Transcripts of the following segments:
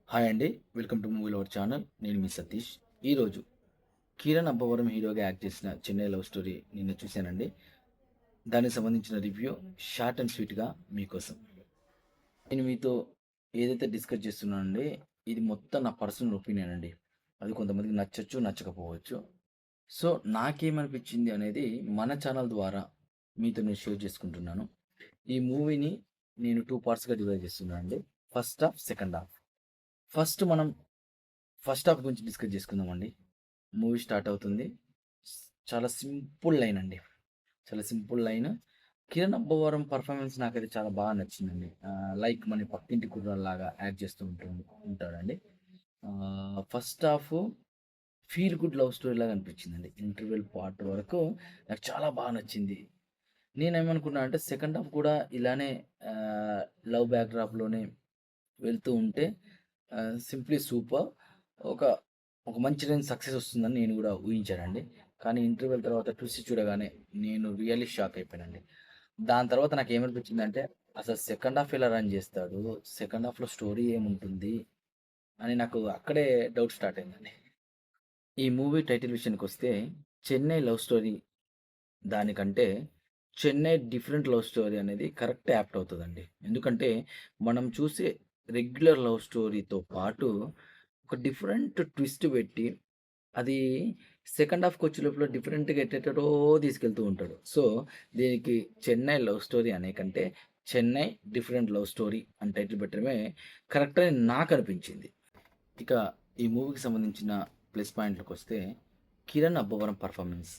Hi అండి. Welcome to movie lover channel. నేను మీ సతీష్. ఈరోజు కిరణ్ అబ్బవరం హీరోగా యాక్ట్ చేసిన 'చెన్నై లవ్ స్టోరీ' నిన్న చూశానండి. దానికి సంబంధించిన రివ్యూ షార్ట్ అండ్ స్వీట్‌గా మీకోసం. నేను మీతో ఏదైతే డిస్కస్ చేస్తున్నానండి, ఇది మొత్తం నా పర్సనల్ ఒపీనియన్ అండి. అది కొంతమందికి నచ్చొచ్చు, నచ్చకపోవచ్చు. సో, నాకేమనిపించింది అనేది మన ఛానల్ ద్వారా మీతో నేను షేర్ చేసుకుంటున్నాను. ఈ మూవీని నేను 2 పార్ట్స్‌గా డివైడ్ చేస్తున్నానండి. First half, second half. First మనం ఫస్ట్ హాఫ్ గురించి డిస్కస్ చేసుకుందామండి. మూవీ స్టార్ట్ అవుతుంది. చాలా సింపుల్ లైన్ అండి. చాలా simple line. Kiran Abbavaram performance నాకైతే చాలా బాగా నచ్చిందండి. లైక్ మన పక్కింటి కుర్రాడిలాగా యాక్ట్ చేస్తూ ఉంటాడండి. First half feel good love story లాగా అనిపించిందండి. ఇంటర్వెల్ పార్ట్ వరకు నాకు చాలా బాగా నచ్చింది. నేనేమనుకున్నా అంటే సెకండ్ హాఫ్ కూడా ఇలానే లవ్ బ్యాక్‌డ్రాప్‌లోనే వెళ్తూ ఉంటే సింప్లీ సూపర్. ఒక ఒక మంచి రేంజ్ సక్సెస్ వస్తుందని నేను గూడా ఊహించానండి. కానీ ఇంటర్వెల్ తర్వాత ట్విస్ట్ చూడగానే నేను రియల్లీ షాక్ అయిపోయానండి. దాని తర్వాత నాకేమనిపించిందంటే అసలు సెకండ్ హాఫ్ ఎలా రన్ జేస్తాడు? సెకండ్ హాఫ్‌లో స్టోరీ ఏముంటుంది? అని నాకు అక్కడే డౌట్ స్టార్ట్ అయిందండి. ఈ మూవీ టైటిల్ విషయానికొస్తే 'చెన్నై లవ్ స్టోరీ' దానికంటే 'చెన్నై డిఫరెంట్ లవ్ స్టోరీ' అనేది కరెక్ట్ యాప్ట్ అవుతదండి. ఎందుకంటే మనం చూసే రెగ్యులర్ లవ్ స్టోరీతో పాటు ఒక డిఫరెంట్ ట్విస్ట్ పెట్టి అది సెకండ్ హాఫ్‌కొచ్చే లోపల డిఫరెంట్‌గా ఎటెటో తీసుకెళ్తూ ఉంటాడు. సో, దీనికి 'చెన్నై లవ్ స్టోరీ' అనే కంటే 'చెన్నై డిఫరెంట్ లవ్ స్టోరీ' అని టైటిల్ పెట్టడమే కరెక్ట్ అని నాకనిపించింది. ఇక ఈ మూవీకి సంబంధించిన ప్లస్ పాయింట్‌లకొస్తే కిరణ్ అబ్బవరం పర్ఫార్మెన్స్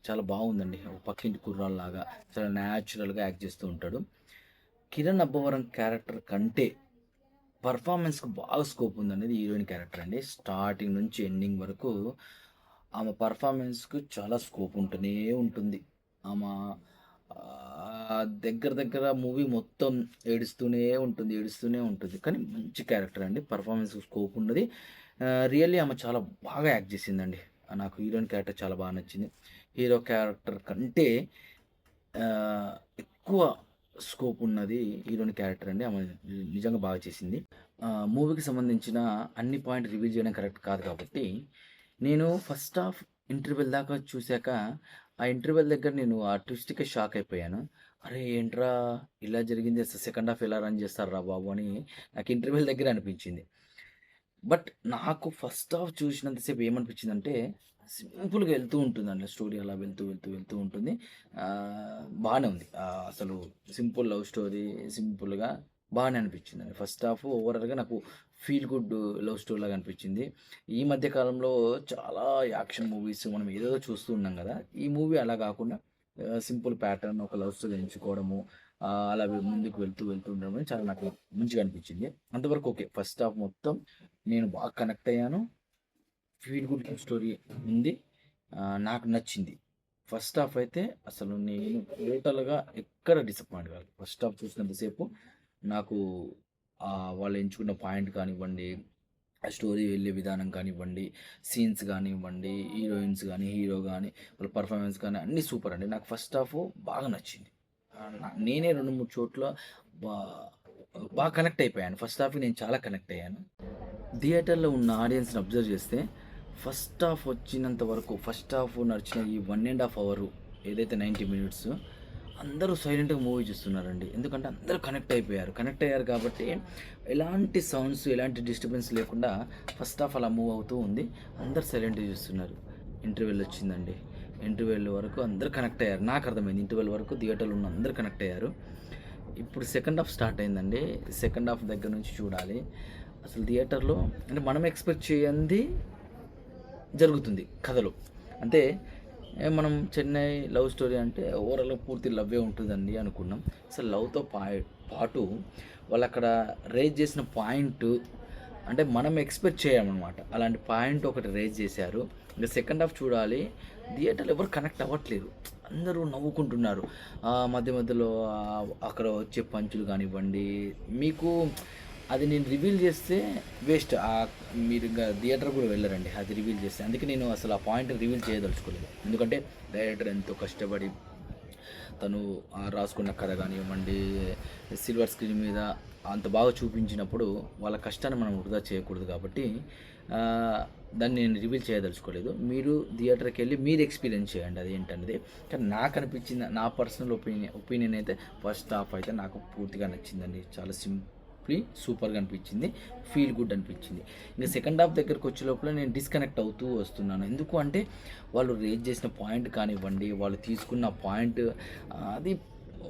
చాలా బాగుందండి. ఒక పక్కింటి కుర్రాడిలాగా చాలా న్యాచురల్‌గా యాక్ట్ చేస్తూ ఉంటాడు. కిరణ్ అబ్బవరం క్యారెక్టర్ కంటే పర్ఫార్మెన్స్‌కి బాగా స్కోప్ ఉందనేది హీరోయిన్ క్యారెక్టర్ అండి. స్టార్టింగ్ నుంచి ఎండింగ్ వరకు ఆమె పర్ఫార్మెన్స్‌కి చాలా స్కోప్ ఉంటూనే ఉంటుంది. ఆమా దగ్గర దగ్గర మూవీ మొత్తం ఏడుస్తూనే ఉంటుంది. కానీ మంచి క్యారెక్టర్ అండి. పర్ఫార్మెన్స్‌కి స్కోప్ ఉన్నది. రియల్లీ ఆమె చాలా బాగా యాక్ట్ చేసిందండి. నాకు హీరోయిన్ క్యారెక్టర్ చాలా బాగా నచ్చింది. హీరో క్యారెక్టర్ కంటే ఎక్కువ స్కోప్ ఉన్నది హీరోయిన్ క్యారెక్టర్ అండి. ఆమె నిజంగా బాగా చేసింది. మూవీకి సంబంధించిన అన్ని పాయింట్ రివీల్ చేయడం కరెక్ట్ కాదు కాబట్టి, నేను ఫస్ట్ హాఫ్ ఇంటర్వెల్ దాకా చూసాక, ఆ ఇంటర్వెల్ దగ్గర నేను ఆ ట్విస్ట్‌కి షాక్ అయిపోయాను. అరే! ఏంట్రా ఇలా జరిగింది అసలు సెకండ్ హాఫ్ ఎలా రన్ చేస్తార్రా బాబు! అని నాకు ఇంటర్వెల్ దగ్గరే అనిపించింది. బట్ నాకు ఫస్ట్ హాఫ్ చూసినంత సేపు ఏమనిపించిందంటే, సింపుల్‌గా ఎళ్తూ ఉంటుందండి స్టోరీ అలా వెళ్తూ ఉంటుంది. బానే ఉంది. అసలు సింపుల్ లవ్ స్టోరీ సింపుల్‌గా బానే అనిపించిందండి. ఫస్ట్ హాఫ్ ఓవరాల్‌గా నాకు ఫీల్ గుడ్ లవ్ స్టోరీ లాగా అనిపించింది. ఈ మధ్య కాలంలో చాలా యాక్షన్ మూవీస్ మనం ఏదేదో చూస్తూ ఉన్నాం గదా! ఈ మూవీ అలా గాకుండా సింపుల్ ప్యాటర్న్ ఒక లవ్ స్టోరీ ఎంచుకోవడము, అలా ముందుకు వెళ్తూ ఉండడం చాలా నాకు మంచిగా అనిపించింది. అంతవరకు ఓకే. ఫస్ట్ హాఫ్ మొత్తం నేను బాగా కనెక్ట్ అయ్యాను. ఫీల్ గుడ్ లవ్ స్టోరీ ఉంది. నాకు నచ్చింది. ఫస్ట్ హాఫ్ అయితే అసలు నేను టోటల్‌గా ఎక్కడ డిసప్పాయింట్ కాలేదు. ఫస్ట్ హాఫ్ చూసినంత సేపు నాకు వాళ్ళు ఎంచుకున్న పాయింట్ కానివ్వండి, ఆ స్టోరీ వెళ్ళే విధానం కానివ్వండి, సీన్స్ కానివ్వండి, హీరోయిన్స్ గాని, హీరో గాని, వాళ్ళ పెర్ఫార్మన్స్ గాని అన్నీ సూపర్ అండి. నాకు ఫస్ట్ హాఫ్ బాగా నచ్చింది. నేనే 2, 3 చోట్ల బా బాగా కనెక్ట్ అయిపోయాను. ఫస్ట్ హాఫ్‌కి నేను చాలా కనెక్ట్ అయ్యాను. థియేటర్‌లో ఉన్న ఆడియన్స్‌ని అబ్జర్వ్ చేస్తే ఫస్ట్ హాఫ్ వచ్చినంత వరకు ఫస్ట్ హాఫ్ నడిచిన ఈ 1 ½ అవర్ ఏదైతే 90 మినిట్స్ అందరూ సైలెంట్‌గా మూవీ చూస్తున్నారండి. ఎందుకంటే అందరూ కనెక్ట్ అయిపోయారు. కనెక్ట్ అయ్యారు కాబట్టి ఎలాంటి సౌండ్స్, ఎలాంటి డిస్టర్బెన్స్ లేకుండా ఫస్ట్ హాఫ్ అలా మూవ్ అవుతూ ఉంది. అందరూ సైలెంట్‌గా చూస్తున్నారు. ఇంటర్వెల్ వచ్చిందండి. ఇంటర్వెల్ వరకు అందరూ కనెక్ట్ అయ్యారు. నాకు అర్థమైంది. ఇంటర్వెల్ వరకు థియేటర్‌లో ఉన్న అందరూ కనెక్ట్ అయ్యారు. ఇప్పుడు సెకండ్ హాఫ్ స్టార్ట్ అయిందండి. సెకండ్ హాఫ్ దగ్గర నుంచి చూడాలి. అసలు థియేటర్‌లో అంటే మనం ఎక్స్‌పెక్ట్ చేయంది జరుగుతుంది కథలో. అంటే మనం 'చెన్నై లవ్ స్టోరీ' అంటే ఓవరాల్‌గా పూర్తి లవ్వే ఉంటుందండి అనుకున్నాం. అసలు లవ్‌తో పాటు వాళ్ళక్కడ రైజ్ చేసిన పాయింట్ అంటే మనం ఎక్స్‌పెక్ట్ చేయమనమాట. అలాంటి పాయింట్ ఒకటి రైజ్ చేశారు. ఇంక సెకండ్ హాఫ్ చూడాలి. థియేటర్‌లో ఎవరు కనెక్ట్ అవ్వట్లేదు. అందరూ నవ్వుకుంటున్నారు. మధ్య మధ్యలో అక్కడ వచ్చే పంచులు కానివ్వండి, మీకు అది నేను రివీల్ చేస్తే వేస్ట్. మీరింక థియేటర్ కూడా వెళ్ళరండి అది రివీల్ చేస్తే. అందుకే నేను అసలు ఆ పాయింట్ రివీల్ చేయదలుచుకోలేదు. ఎందుకంటే డైరెక్టర్ ఎంతో కష్టపడి తను రాసుకున్న కథ కానివ్వండి, సిల్వర్ స్క్రీన్ మీద అంత బాగా చూపించినప్పుడు వాళ్ళ కష్టాన్ని మనం వృధా చేయకూడదు కాబట్టి దాన్ని నేను రివీల్ చేయదలుచుకోలేదు. మీరు థియేటర్కి వెళ్ళి మీరు ఎక్స్పీరియన్స్ చేయండి అది ఏంటనేది. కానీ నాకు అనిపించింది, నా పర్సనల్ ఒపీనియన్ అయితే ఫస్ట్ హాఫ్ అయితే నాకు పూర్తిగా నచ్చిందండి. చాలా సూపర్గా అనిపించింది, ఫీల్ గుడ్ అనిపించింది. ఇంకా సెకండ్ హాఫ్ దగ్గరకు వచ్చే లోపల నేను డిస్కనెక్ట్ అవుతూ వస్తున్నాను. ఎందుకు అంటే వాళ్ళు రేజ్ చేసిన పాయింట్ కానివ్వండి, వాళ్ళు తీసుకున్న పాయింట్ అది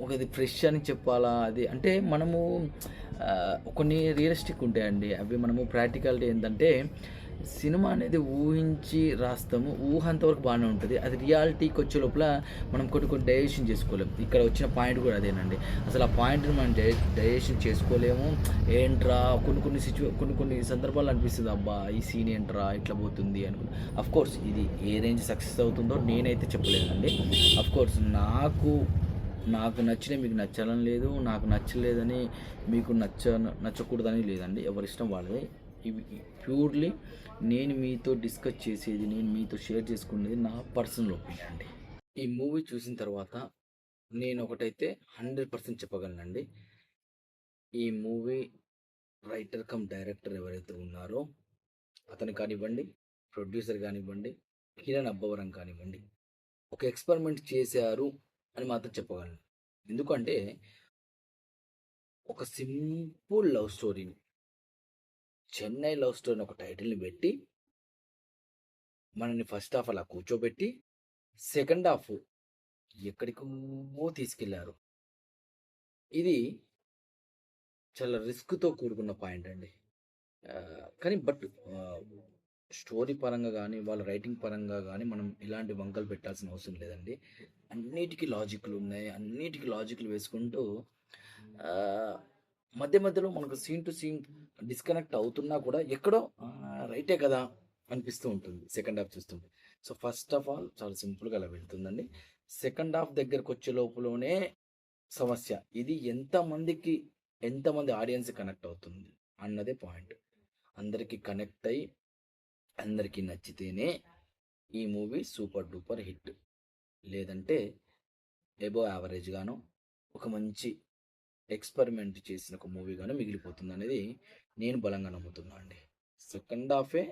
ఒకది ఫ్రెష్ అని చెప్పాలా, అది అంటే మనము కొన్ని రియలిస్టిక్ ఉంటాయండి. అవి మనము ప్రాక్టికాలిటీ ఏంటంటే సినిమా అనేది ఊహించి రాస్తాము, ఊహ అంతవరకు బాగానే ఉంటుంది. అది రియాలిటీకి వచ్చే లోపల మనం కొన్ని డైజెషన్ చేసుకోలేము. ఇక్కడ వచ్చిన పాయింట్ కూడా అదేనండి. అసలు ఆ పాయింట్ని మనం డైజెషన్ చేసుకోలేము. ఏంట్రా కొన్ని సందర్భాల్లో అనిపిస్తుంది, అబ్బా ఈ సీన్ ఏంట్రా ఇట్లా పోతుంది అనుకుంటా. అఫ్కోర్స్ ఇది ఏ రేంజ్ సక్సెస్ అవుతుందో నేనైతే చెప్పలేనండి. అఫ్కోర్స్ నాకు నచ్చిన మీకు నచ్చాలని లేదు, నాకు నచ్చలేదని మీకు నచ్చకూడదని లేదండి. ఎవరిష్టం వాళ్ళది. ఇవి ప్యూర్లీ నేను మీతో డిస్కస్ చేసేది, నేను మీతో షేర్ చేసుకునేది నా పర్సనల్ ఒపీనియన్ అండి. ఈ మూవీ చూసిన తర్వాత నేను ఒకటైతే 100% చెప్పగలనండి. ఈ మూవీ రైటర్ కమ్ డైరెక్టర్ ఎవరైతే ఉన్నారో అతను కానివ్వండి, ప్రొడ్యూసర్ కానివ్వండి, కిరణ్ అబ్బవరం కానివ్వండి, ఒక ఎక్స్పెరిమెంట్ చేశారు అని మాత్రం చెప్పగలను. ఎందుకంటే ఒక సింపుల్ లవ్ స్టోరీని, చెన్నై లవ్ స్టోరీని ఒక టైటిల్ని పెట్టి మనల్ని ఫస్ట్ హాఫ్ అలా కూర్చోబెట్టి సెకండ్ హాఫ్ ఎక్కడికో తీసుకెళ్లారు. ఇది చాలా రిస్క్తో కూడుకున్న పాయింట్ అండి. కానీ స్టోరీ పరంగా కానీ, వాళ్ళ రైటింగ్ పరంగా కానీ మనం ఇలాంటి వంకలు పెట్టాల్సిన అవసరం లేదండి. అన్నిటికీ లాజిక్లు ఉన్నాయి. అన్నిటికీ లాజిక్లు వేసుకుంటూ మధ్యలో మనకు సీన్ టు సీన్ డిస్కనెక్ట్ అవుతున్నా కూడా ఎక్కడో రైటే కదా అనిపిస్తూ ఉంటుంది సెకండ్ హాఫ్ చూస్తుంటే. సో ఫస్ట్ ఆఫ్ ఆల్ చాలా సింపుల్గా అలా వెళ్తుందండి. సెకండ్ హాఫ్ దగ్గరకు వచ్చే లోపలనే సమస్య, ఇది ఎంతమంది ఆడియన్స్ కనెక్ట్ అవుతుంది అన్నదే పాయింట్. అందరికీ కనెక్ట్ అయ్యి అందరికీ నచ్చితేనే ఈ మూవీ సూపర్ డూపర్ హిట్. లేదంటే ఎబో యావరేజ్గాను ఒక మంచి ఎక్స్పెరిమెంట్ చేసిన ఒక మూవీగాను మిగిలిపోతుంది అనేది నేను బలంగా నమ్ముతున్నా అండి. సెకండ్ హాఫే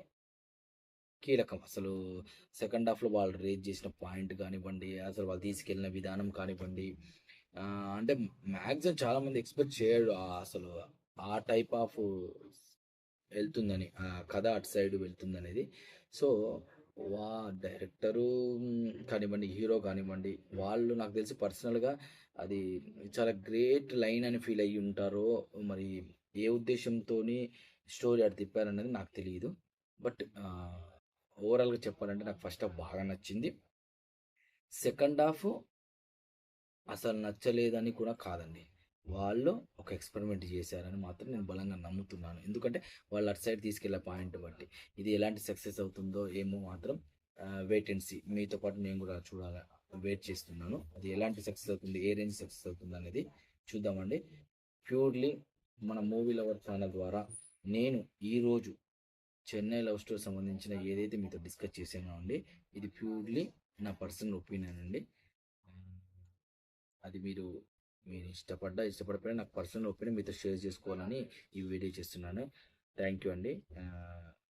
కీలకం. అసలు సెకండ్ హాఫ్లో వాళ్ళు రేజ్ చేసిన పాయింట్ కానివ్వండి, అసలు వాళ్ళు తీసుకెళ్ళిన విధానం కానివ్వండి, అంటే మ్యాక్సిమం చాలామంది ఎక్స్పెక్ట్ చేయడు అసలు ఆ టైప్ ఆఫ్ వెళ్తుందని, కథ అటు సైడ్ వెళ్తుందనేది. సో డైరెక్టరు కానివ్వండి, హీరో కానివ్వండి, వాళ్ళు నాకు తెలిసి పర్సనల్గా అది చాలా గ్రేట్ లైన్ అని ఫీల్ అయ్యి ఉంటారో, మరి ఏ ఉద్దేశంతో స్టోరీ అటు తిప్పారన్నది నాకు తెలియదు. బట్ ఓవరాల్గా చెప్పాలంటే నాకు ఫస్ట్ హాఫ్ బాగా నచ్చింది. సెకండ్ హాఫ్ అసలు నచ్చలేదని కూడా కాదండి. వాళ్ళు ఒక ఎక్స్పెరిమెంట్ చేశారని మాత్రం నేను బలంగా నమ్ముతున్నాను. ఎందుకంటే వాళ్ళు అటు సైడ్ తీసుకెళ్ళే పాయింట్ బట్టి ఇది ఎలాంటి సక్సెస్ అవుతుందో ఏమో మాత్రం వెయిట్ అండ్ సీ. మీతో పాటు నేను కూడా చూడాలి, వెయిట్ చేస్తున్నాను. అది ఎలాంటి సక్సెస్ అవుతుంది, ఏ రేంజ్ సక్సెస్ అవుతుంది అనేది చూద్దామండి. ప్యూర్లీ మన మూవీ లవర్ ఛానల్ ద్వారా నేను ఈరోజు చెన్నై లవ్ స్టోరీ సంబంధించిన ఏదైతే మీతో డిస్కస్ చేసానో అండి, ఇది ప్యూర్లీ నా పర్సనల్ ఒపీనియన్ అండి. అది మీరు ఇష్టపడకపోయినా నాకు పర్సనల్ ఒపీనియన్ మీతో షేర్ చేసుకోవాలని ఈ వీడియో చేస్తున్నాను. థ్యాంక్ యూ అండి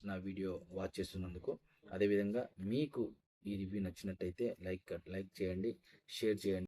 నా వీడియో వాచ్ చేస్తున్నందుకు. అదేవిధంగా మీకు ఈ రివ్యూ నచ్చినట్టయితే లైక్ చేయండి, షేర్ చేయండి.